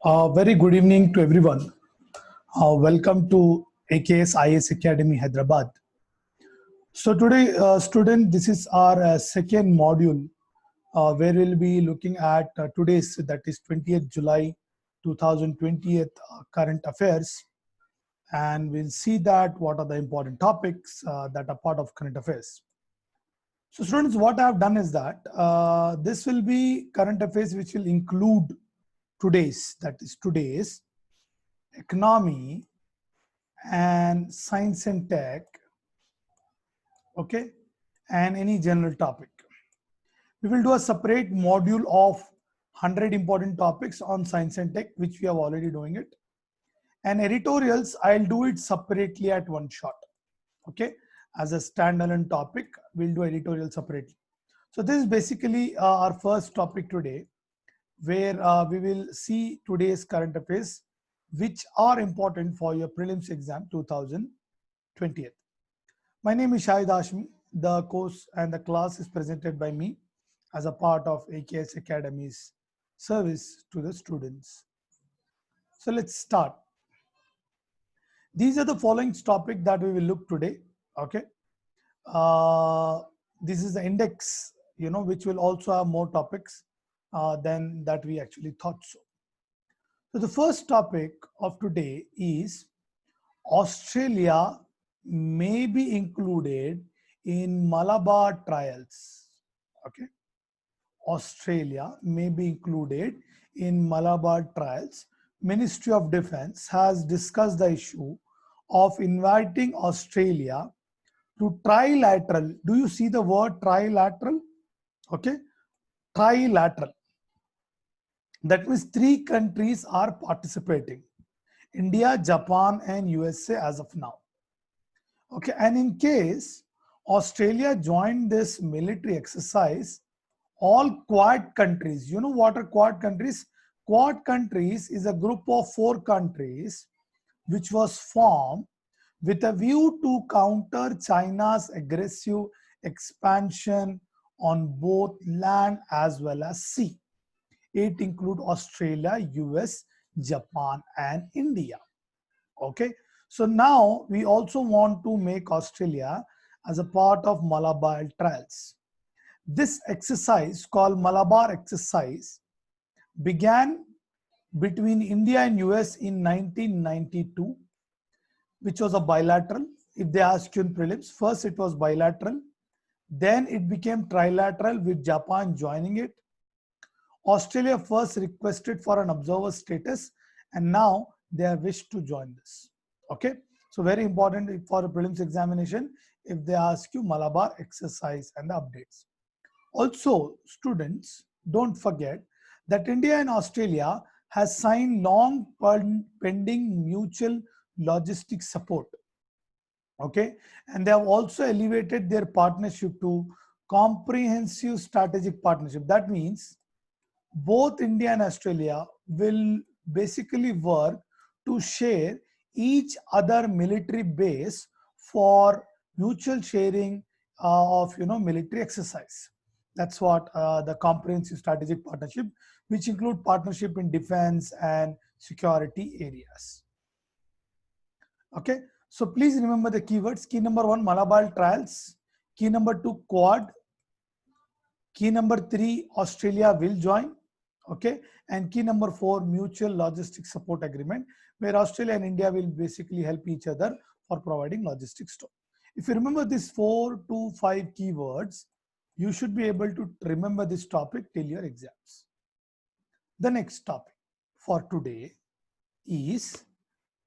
Very good evening to everyone. Welcome to AKS IS Academy, Hyderabad. So today, student, this is our second module where we'll be looking at today's, that is 20th July 2020 current affairs. And we'll see that what are the important topics that are part of current affairs. So students, what I have done is that this will be current affairs which will include today's, that is today's economy and science and tech, okay, and any general topic. We will do a separate module of 100 important topics on science and tech, which we have already doing it. And editorials, I'll do it separately at one shot, okay. As a standalone topic, we'll do editorial separately. So this is basically our first topic today, where we will see today's current affairs, which are important for your prelims exam 2020. My name is Shahid Hashmi. The course and the class is presented by me as a part of AKS Academy's service to the students. So let's start. These are the following topics that we will look today. Okay. This is the index, which will also have more topics than that we actually thought so. So the first topic of today is Australia may be included in Malabar trials. Okay. Australia may be included in Malabar trials. Ministry of Defence has discussed the issue of inviting Australia to trilateral. Do you see the word trilateral? Okay. Trilateral. That means 3 countries are participating. India, Japan, and USA as of now. Okay, and in case Australia joined this military exercise, all Quad countries, you know what are Quad countries? Quad countries is a group of 4 countries which was formed with a view to counter China's aggressive expansion on both land as well as sea. It includes Australia, US, Japan, and India. Okay, so now we also want to make Australia as a part of Malabar trials. This exercise called Malabar exercise began between India and US in 1992, which was a bilateral. If they ask you in prelims, first it was bilateral, then it became trilateral with Japan joining it. Australia first requested for an observer status, and now they have wished to join this. Okay, so very important for a prelims examination if they ask you Malabar exercise and the updates. Also, students, don't forget that India and Australia has signed long pending mutual logistics support. Okay, and they have also elevated their partnership to comprehensive strategic partnership. That means both India and Australia will basically work to share each other military base for mutual sharing of military exercise. That's what the comprehensive strategic partnership, which include partnership in defense and security areas. Okay, so please remember the keywords. Key number 1, Malabar trials. Key number 2, Quad. Key number 3, Australia will join. Okay, and key number 4, mutual logistics support agreement, where Australia and India will basically help each other for providing logistics. If you remember these 4 to 5 keywords, you should be able to remember this topic till your exams. The next topic for today is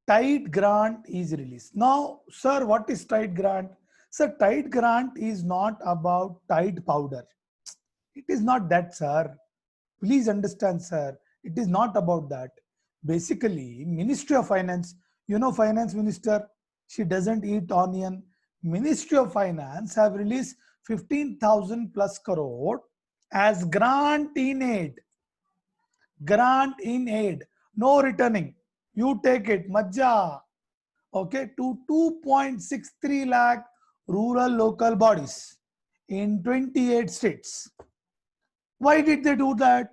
Tide grant is released. Now, sir, what is Tide grant? Sir, Tide grant is not about Tide powder. It is not that, sir. Please understand, sir, it is not about that. Basically, Ministry of Finance, Finance Minister, she doesn't eat onion. Ministry of Finance have released 15,000 plus crore as grant in aid. Grant in aid, no returning. You take it, majja. Okay, to 2.63 lakh rural local bodies in 28 states. Why did they do that?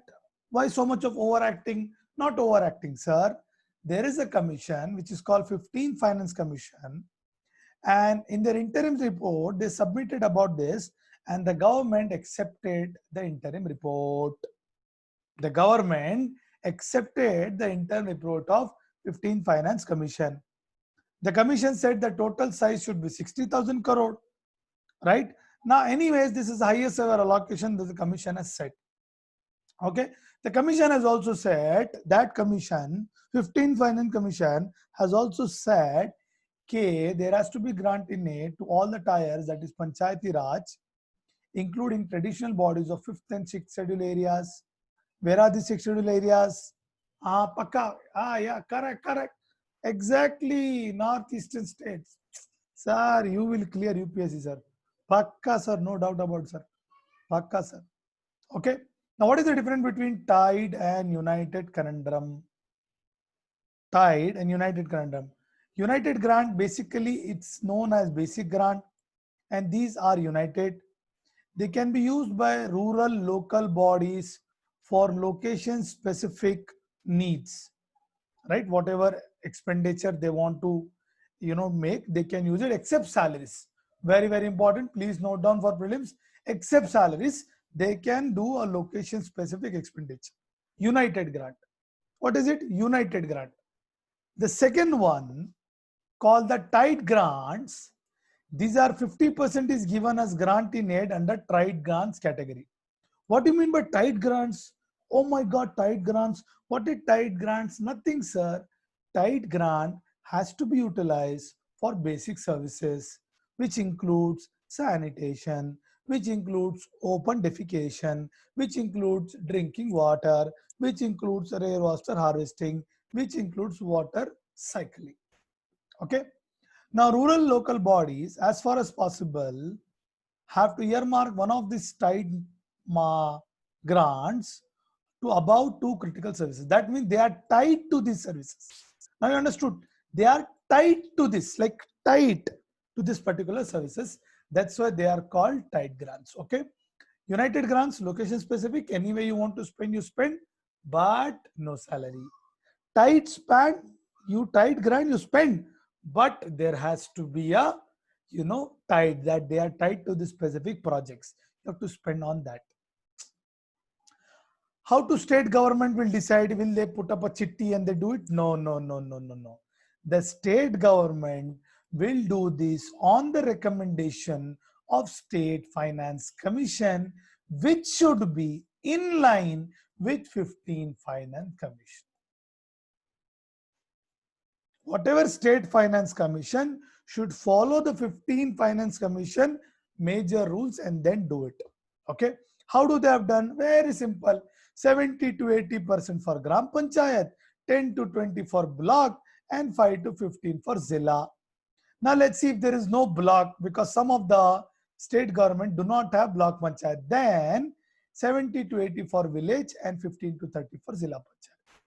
Why so much of overacting? Not overacting, sir. There is a commission which is called 15th Finance Commission, and in their interim report, they submitted about this, and the government accepted the interim report. The government accepted the interim report of 15th Finance Commission. The commission said the total size should be 60,000 crore, right? Now, anyways, this is the highest ever allocation that the commission has set. Okay, the commission has also said that commission, 15th Finance Commission, has also said there has to be grant in aid to all the tiers, that is Panchayati Raj, including traditional bodies of 5th and 6th schedule areas. Where are the 6th schedule areas? Pakka. Yeah, correct. Exactly, northeastern states. Sir, you will clear UPSC, sir. Pakka, sir, no doubt about, sir. Pakka, sir. Okay. Now, what is the difference between tied and united conundrum? Tied and united conundrum. United grant, basically, it's known as basic grant, and these are united. They can be used by rural local bodies for location specific needs, right? Whatever expenditure they want to, make, they can use it, except salaries. Very, very important. Please note down for prelims. Except salaries, they can do a location specific expenditure. United grant. What is it? United grant. The second one, called the tied grants. These are 50% is given as grant in aid under tied grants category. What do you mean by tied grants? Oh my God, tied grants. What is tied grants? Nothing, sir. Tied grant has to be utilized for basic services, which includes sanitation, which includes open defecation, which includes drinking water, which includes rainwater harvesting, which includes water cycling. Okay. Now, rural local bodies, as far as possible, have to earmark one of these tied grants to about 2 critical services. That means they are tied to these services. Now you understood? They are tied to this, like tied to this particular services. That's why they are called tied grants. Okay. United grants, location specific. Any way you want to spend, you spend, but no salary. Tied span, you tied grant, you spend, but there has to be a tied, that they are tied to the specific projects. You have to spend on that. How to state government will decide? Will they put up a chitti and they do it? No. The state government will do this on the recommendation of State Finance Commission, which should be in line with 15 Finance Commission. Whatever State Finance Commission should follow the 15 Finance Commission major rules and then do it. Okay. How do they have done? Very simple. 70 to 80% for Gram Panchayat, 10 to 20 for block, and 5 to 15 for Zilla. Now let's see if there is no block, because some of the state government do not have block Panchayat. Then 70 to 80 for village and 15 to 30 for Zilla Panchayat.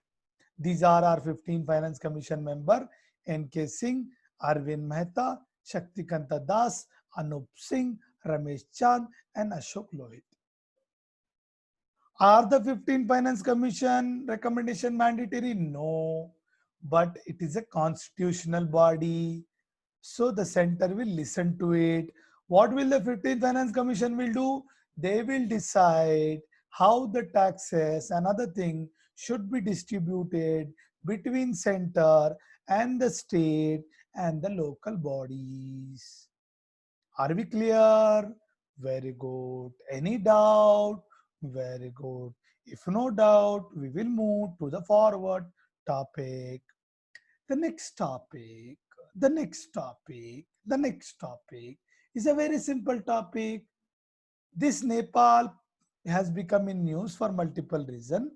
These are our 15 Finance Commission member: N.K. Singh, Arvind Mehta, Shaktikanta Das, Anup Singh, Ramesh Chand, and Ashok Lohit. Are the 15 Finance Commission recommendation mandatory? No, but it is a constitutional body. So the center will listen to it. What will the 15th Finance Commission will do? They will decide how the taxes and other thing should be distributed between center and the state and the local bodies. Are we clear? Very good. Any doubt? Very good. If no doubt, we will move to the forward topic. The next topic is a very simple topic. This Nepal has become in news for multiple reasons.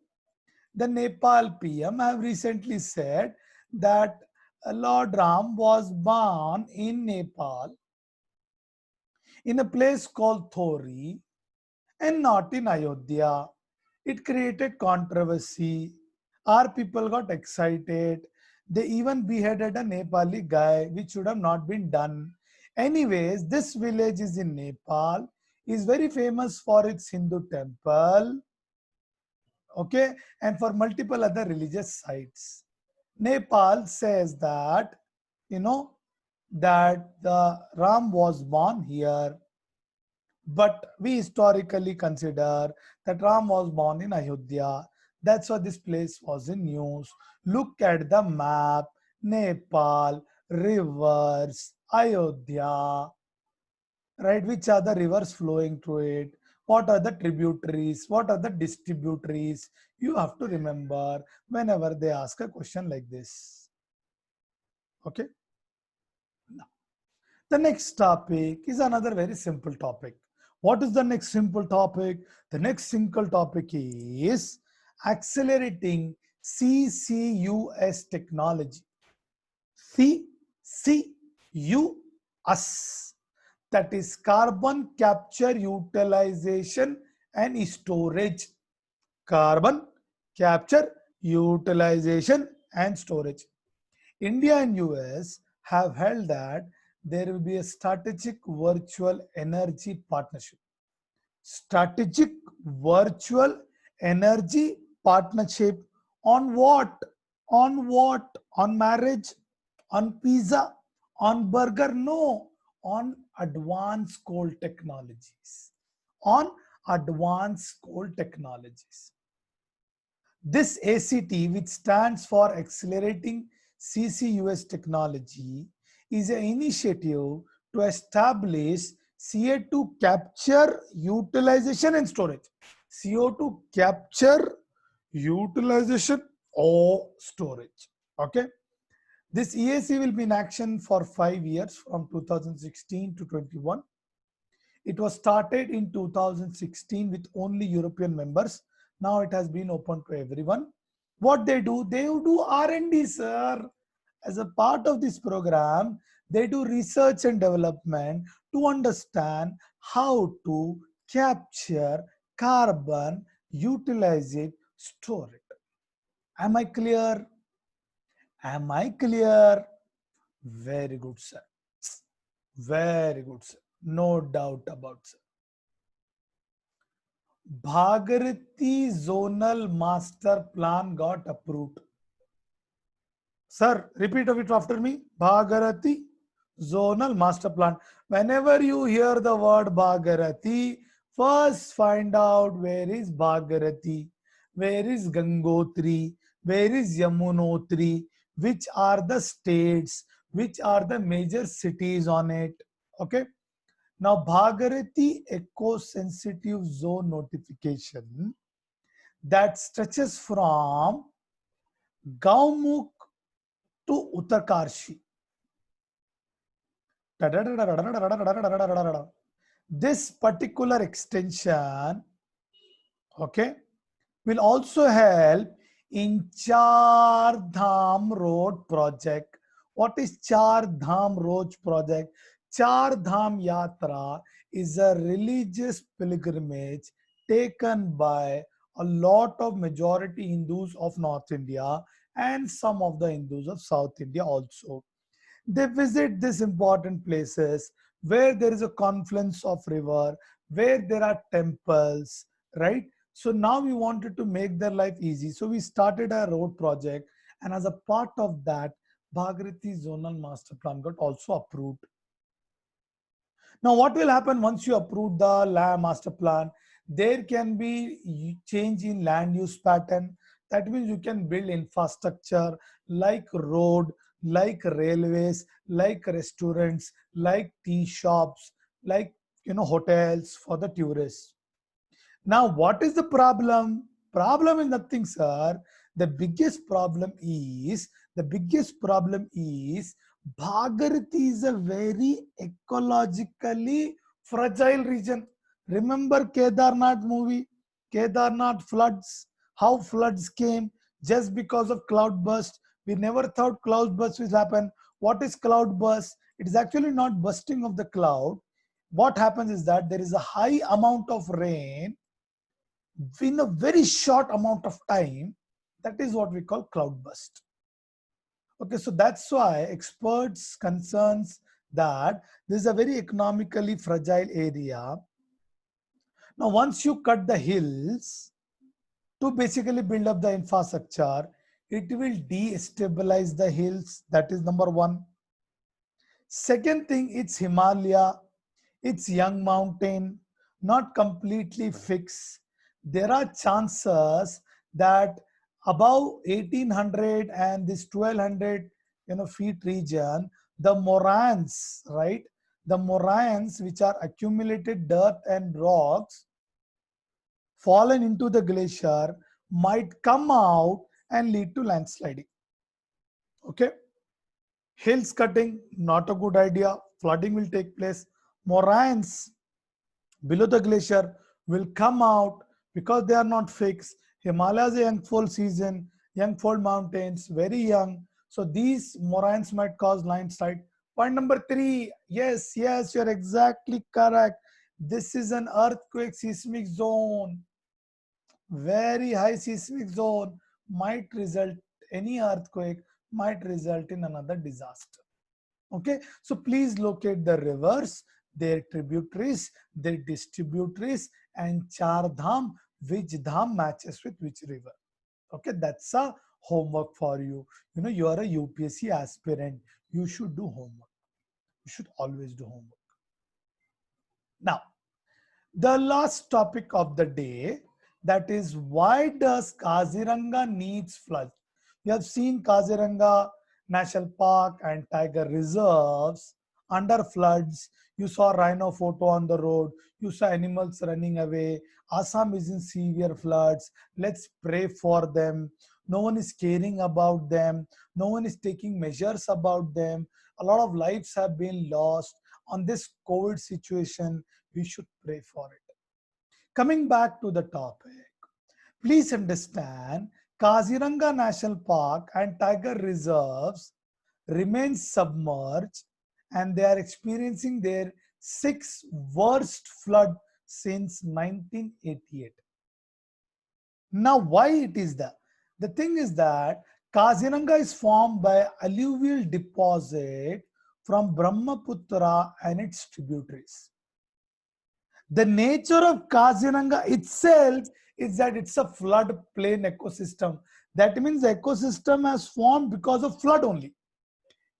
The Nepal PM have recently said that Lord Ram was born in Nepal in a place called Thori and not in Ayodhya. It created controversy. Our people got excited. They even beheaded a Nepali guy, which should have not been done. Anyways, this village is in Nepal, is very famous for its Hindu temple. Okay, and for multiple other religious sites. Nepal says that, you know, that the Ram was born here, but we historically consider that Ram was born in Ayodhya. That's why this place was in news. Look at the map. Nepal, rivers, Ayodhya, right? Which are the rivers flowing through it? What are the tributaries? What are the distributaries? You have to remember whenever they ask a question like this. Okay. The next topic is another very simple topic. What is the next simple topic? The next simple topic is accelerating CCUS technology. CCUS, that is carbon capture utilization and storage. Carbon capture utilization and storage. India and US have held that there will be a strategic virtual energy partnership. Strategic virtual energy partnership on what? On what? On marriage? On pizza? On burger? No. On advanced coal technologies. On advanced coal technologies. This ACT, which stands for Accelerating CCUS Technology, is an initiative to establish CO2 capture, utilization and storage. CO2 capture, utilization or storage. Okay. This EAC will be in action for 5 years from 2016 to 21. It was started in 2016 with only European members. Now it has been open to everyone. What they do R&D, sir. As a part of this program, they do research and development to understand how to capture carbon, utilize it, store it. Am I clear? Am I clear? Very good, sir. Very good, sir. No doubt about it. Bhagirathi Zonal Master Plan got approved. Sir, repeat of it after me. Bhagirathi Zonal Master Plan. Whenever you hear the word Bhagirathi, first find out where is Bhagirathi, where is Gangotri, where is Yamunotri, which are the states, which are the major cities on it. Okay. Now, Bhagirathi Eco-Sensitive Zone notification that stretches from Gaumukh to Uttarkashi. This particular extension, okay, will also help in Char Dham Road project. What is Char Dham Road project? Char Dham Yatra is a religious pilgrimage taken by a lot of majority Hindus of North India and some of the Hindus of South India also. They visit these important places where there is a confluence of river, where there are temples, right? So now we wanted to make their life easy. So we started a road project, and as a part of that, Bhagirathi Zonal Master Plan got also approved. Now, what will happen once you approve the land master plan? There can be change in land use pattern. That means you can build infrastructure like road, like railways, like restaurants, like tea shops, like hotels for the tourists. Now, what is the problem? Problem is nothing, sir. The biggest problem is Bhagirathi is a very ecologically fragile region. Remember Kedarnath movie? Kedarnath floods. How floods came just because of cloud burst. We never thought cloud burst will happen. What is cloud burst? It is actually not bursting of the cloud. What happens is that there is a high amount of rain in a very short amount of time. That is what we call cloud burst. Okay, so that's why experts concerns that this is a very economically fragile area. Now, once you cut the hills, to basically build up the infrastructure. It will destabilize the hills. That is number one. Second thing, it's Himalaya. It's young mountain, not completely fixed. There are chances that above 1800 and this 1200 feet region, the moraines, right? The moraines, which are accumulated dirt and rocks fallen into the glacier, might come out and lead to landsliding. Okay. Hills cutting, not a good idea. Flooding will take place. Moraines below the glacier will come out because they are not fixed. Himalaya is a young fold season, young fold mountains, very young. So these moraines might cause landslide. Point number three, yes, you're exactly correct. This is an earthquake seismic zone. Very high seismic zone might result, any earthquake might result in another disaster. Okay, so please locate the rivers, their tributaries, their distributaries, and Char Dham, which dham matches with which river. Okay, that's a homework for you. You are a UPSC aspirant. You should do homework. You should always do homework. Now, the last topic of the day, that is, why does Kaziranga needs flood? You have seen Kaziranga National Park and Tiger Reserves under floods. You saw rhino photo on the road. You saw animals running away. Assam is in severe floods. Let's pray for them. No one is caring about them. No one is taking measures about them. A lot of lives have been lost. On this COVID situation, we should pray for it. Coming back to the topic, please understand, Kaziranga National Park and Tiger Reserves remain submerged and they are experiencing their sixth worst flood since 1988. Now, why it is that? The thing is that Kaziranga is formed by alluvial deposit from Brahmaputra and its tributaries. The nature of Kaziranga itself is that it's a floodplain ecosystem. That means the ecosystem has formed because of flood only.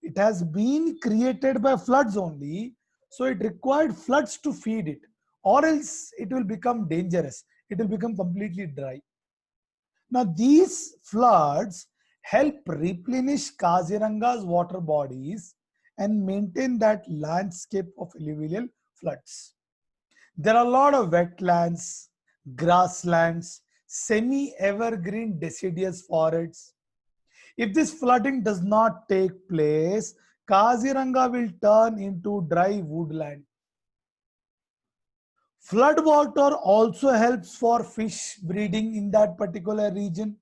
It has been created by floods only. So it required floods to feed it, or else it will become dangerous. It will become completely dry. Now these floods help replenish Kaziranga's water bodies and maintain that landscape of alluvial floods. There are a lot of wetlands, grasslands, semi-evergreen deciduous forests. If this flooding does not take place, Kaziranga will turn into dry woodland. Flood water also helps for fish breeding in that particular region.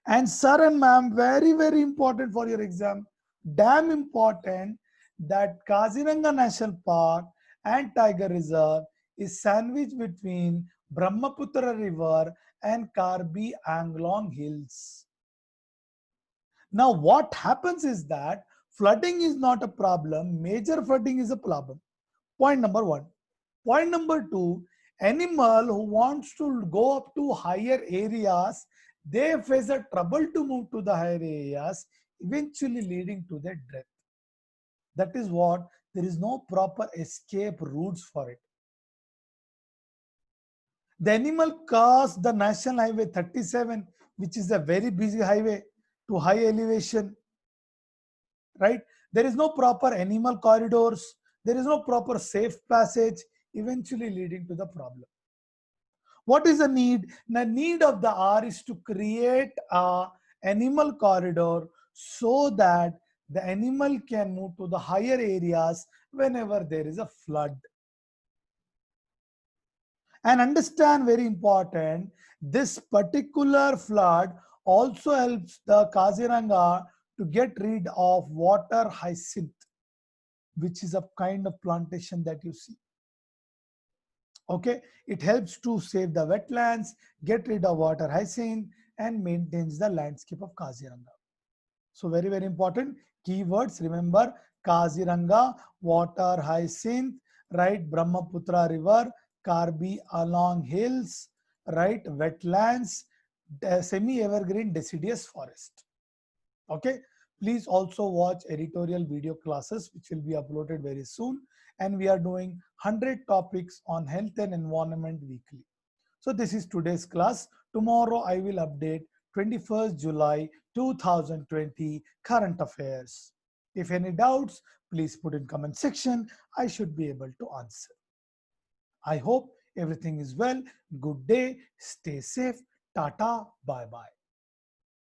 And sir and ma'am, very, very important for your exam, damn important, that Kaziranga National Park and Tiger Reserve is sandwiched between Brahmaputra River and Karbi Anglong Hills. Now what happens is that flooding is not a problem, major flooding is a problem. Point number one. Point number two, animal who wants to go up to higher areas, they face a trouble to move to the higher areas, eventually leading to their death. That is what, there is no proper escape routes for it. The animal crossed the National Highway 37, which is a very busy highway, to high elevation, right? There is no proper animal corridors. There is no proper safe passage, eventually leading to the problem. What is the need? The need of the hour is to create a animal corridor so that the animal can move to the higher areas whenever there is a flood. And understand, very important, this particular flood also helps the Kaziranga to get rid of water hyacinth, which is a kind of plantation that you see. Okay, it helps to save the wetlands, get rid of water hyacinth, and maintains the landscape of Kaziranga. So very, very important keywords. Remember, Kaziranga, water hyacinth, right? Brahmaputra River, Karbi Along Hills, right? Wetlands, semi-evergreen deciduous forest. Okay, please also watch editorial video classes which will be uploaded very soon, and we are doing 100 topics on health and environment weekly. So this is today's class. Tomorrow I will update 21st July 2020 current affairs. If any doubts, please put in comment section. I should be able to answer. I hope everything is well. Good day. Stay safe. Tata. Bye bye.